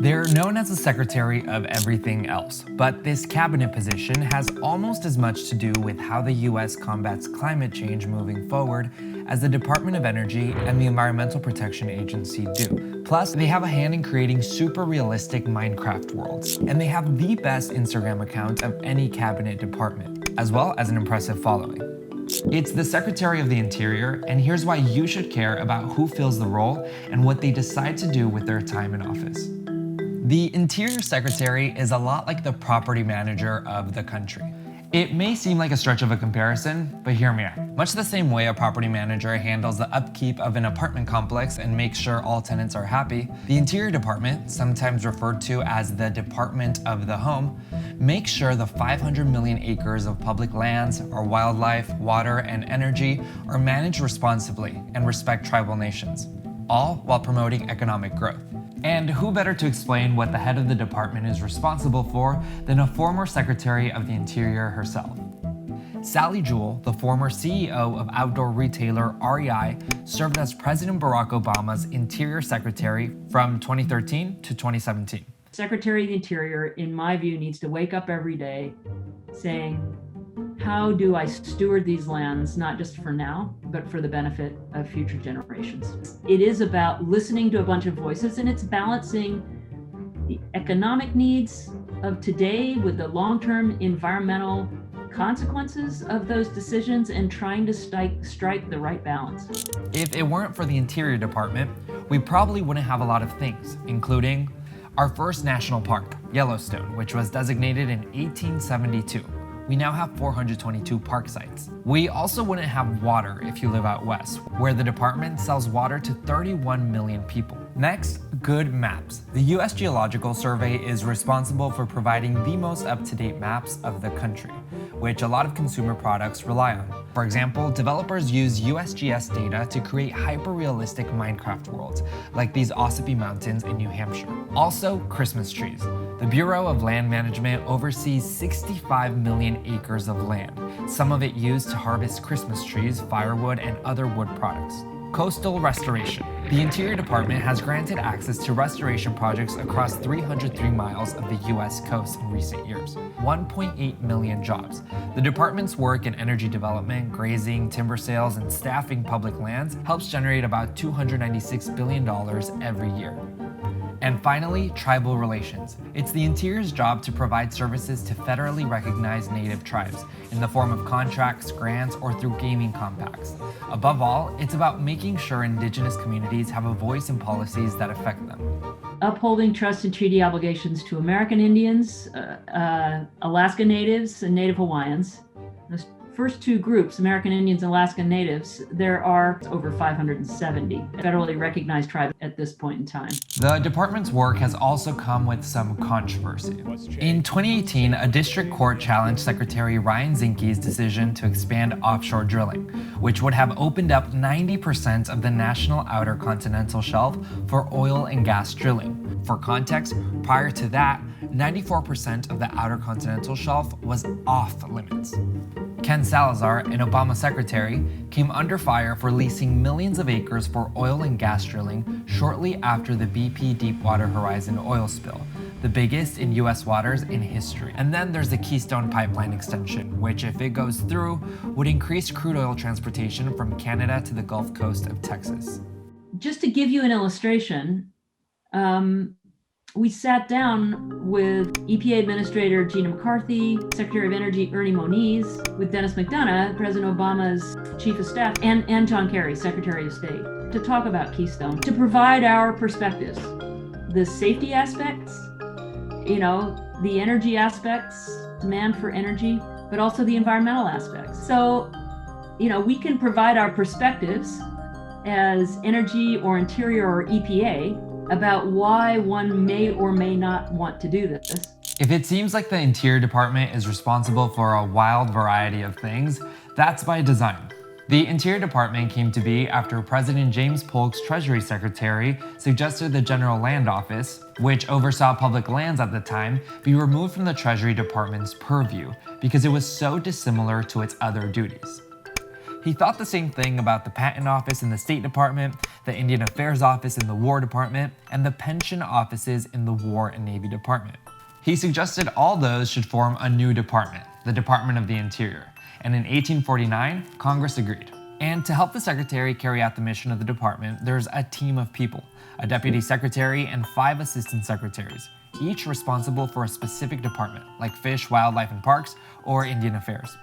They're known as the Secretary of Everything Else, but this cabinet position has almost as much to do with how the US combats climate change moving forward as the Department of Energy and the Environmental Protection Agency do. Plus, they have a hand in creating super realistic Minecraft worlds, and they have the best Instagram account of any cabinet department, as well as an impressive following. It's the Secretary of the Interior, and here's why you should care about who fills the role and what they decide to do with their time in office. The Interior Secretary is a lot like the property manager of the country. It may seem like a stretch of a comparison, but hear me out. Much the same way a property manager handles the upkeep of an apartment complex and makes sure all tenants are happy, the Interior Department, sometimes referred to as the Department of the Home, makes sure the 500 million acres of public lands, our wildlife, water, and energy are managed responsibly and respect tribal nations, all while promoting economic growth. And who better to explain what the head of the department is responsible for than a former Secretary of the Interior herself. Sally Jewell, the former CEO of outdoor retailer REI, served as President Barack Obama's Interior Secretary from 2013 to 2017. Secretary of the Interior, in my view, needs to wake up every day saying, how do I steward these lands, not just for now, but for the benefit of future generations? It is about listening to a bunch of voices, and it's balancing the economic needs of today with the long-term environmental consequences of those decisions and trying to strike the right balance. If it weren't for the Interior Department, we probably wouldn't have a lot of things, including our first national park, Yellowstone, which was designated in 1872. We now have 422 park sites. We also wouldn't have water if you live out west, where the department sells water to 31 million people. Next, good maps. The US Geological Survey is responsible for providing the most up-to-date maps of the country, which a lot of consumer products rely on. For example, developers use USGS data to create hyper-realistic Minecraft worlds, like these Ossipee Mountains in New Hampshire. Also, Christmas trees. The Bureau of Land Management oversees 65 million acres of land, some of it used to harvest Christmas trees, firewood, and other wood products. Coastal restoration. The Interior Department has granted access to restoration projects across 303 miles of the US coast in recent years. 1.8 million jobs. The department's work in energy development, grazing, timber sales, and staffing public lands helps generate about $296 billion every year. And finally, tribal relations. It's the Interior's job to provide services to federally recognized Native tribes in the form of contracts, grants, or through gaming compacts. Above all, it's about making sure Indigenous communities have a voice in policies that affect them. Upholding trust and treaty obligations to American Indians, Alaska Natives, and Native Hawaiians. Those first two groups, American Indians and Alaska Natives, there are over 570 federally recognized tribes at this point in time. The department's work has also come with some controversy. In 2018, a district court challenged Secretary Ryan Zinke's decision to expand offshore drilling, which would have opened up 90% of the national outer continental shelf for oil and gas drilling. For context, prior to that, 94% of the outer continental shelf was off limits. Ken Salazar, an Obama secretary, came under fire for leasing millions of acres for oil and gas drilling shortly after the BP Deepwater Horizon oil spill, the biggest in US waters in history. And then there's the Keystone Pipeline extension, which, if it goes through, would increase crude oil transportation from Canada to the Gulf Coast of Texas. Just to give you an illustration, we sat down with EPA Administrator Gina McCarthy, Secretary of Energy Ernie Moniz, with Dennis McDonough, President Obama's Chief of Staff, and John Kerry, Secretary of State, to talk about Keystone, to provide our perspectives, the safety aspects, the energy aspects, demand for energy, but also the environmental aspects. So, we can provide our perspectives as energy or interior or EPA about why one may or may not want to do this. If it seems like the Interior Department is responsible for a wild variety of things, that's by design. The Interior Department came to be after President James Polk's Treasury Secretary suggested the General Land Office, which oversaw public lands at the time, be removed from the Treasury Department's purview because it was so dissimilar to its other duties. He thought the same thing about the Patent Office in the State Department, the Indian Affairs Office in the War Department, and the pension offices in the War and Navy Department. He suggested all those should form a new department, the Department of the Interior, and in 1849, Congress agreed. And to help the secretary carry out the mission of the department, there's a team of people, a deputy secretary and 5 assistant secretaries, each responsible for a specific department, like Fish, Wildlife and Parks, or Indian Affairs.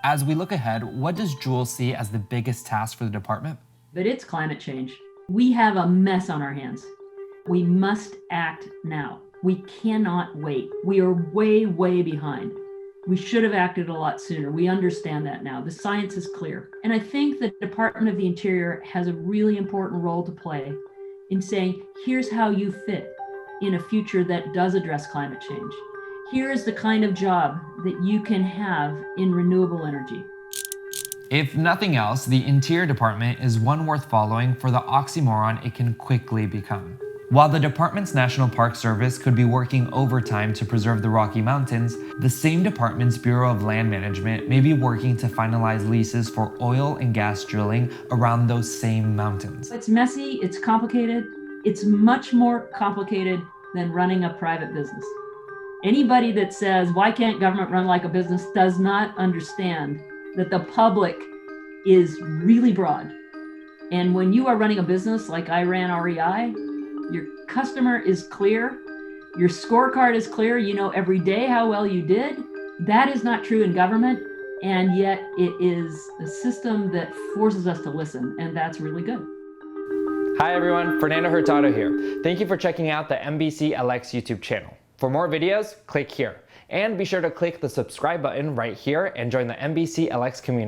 As we look ahead, what does Jules see as the biggest task for the department? But it's climate change. We have a mess on our hands. We must act now. We cannot wait. We are way, way behind. We should have acted a lot sooner. We understand that now. The science is clear. And I think the Department of the Interior has a really important role to play in saying, here's how you fit in a future that does address climate change. Here is the kind of job that you can have in renewable energy. If nothing else, the Interior Department is one worth following for the oxymoron it can quickly become. While the department's National Park Service could be working overtime to preserve the Rocky Mountains, the same department's Bureau of Land Management may be working to finalize leases for oil and gas drilling around those same mountains. It's messy, it's complicated. It's much more complicated than running a private business. Anybody that says, why can't government run like a business, does not understand that the public is really broad. And when you are running a business like I ran REI, your customer is clear, your scorecard is clear, you know every day how well you did. That is not true in government, and yet it is a system that forces us to listen, and that's really good. Hi everyone, Fernando Hurtado here. Thank you for checking out the NBCLX YouTube channel. For more videos, click here. And be sure to click the subscribe button right here and join the NBCLX community.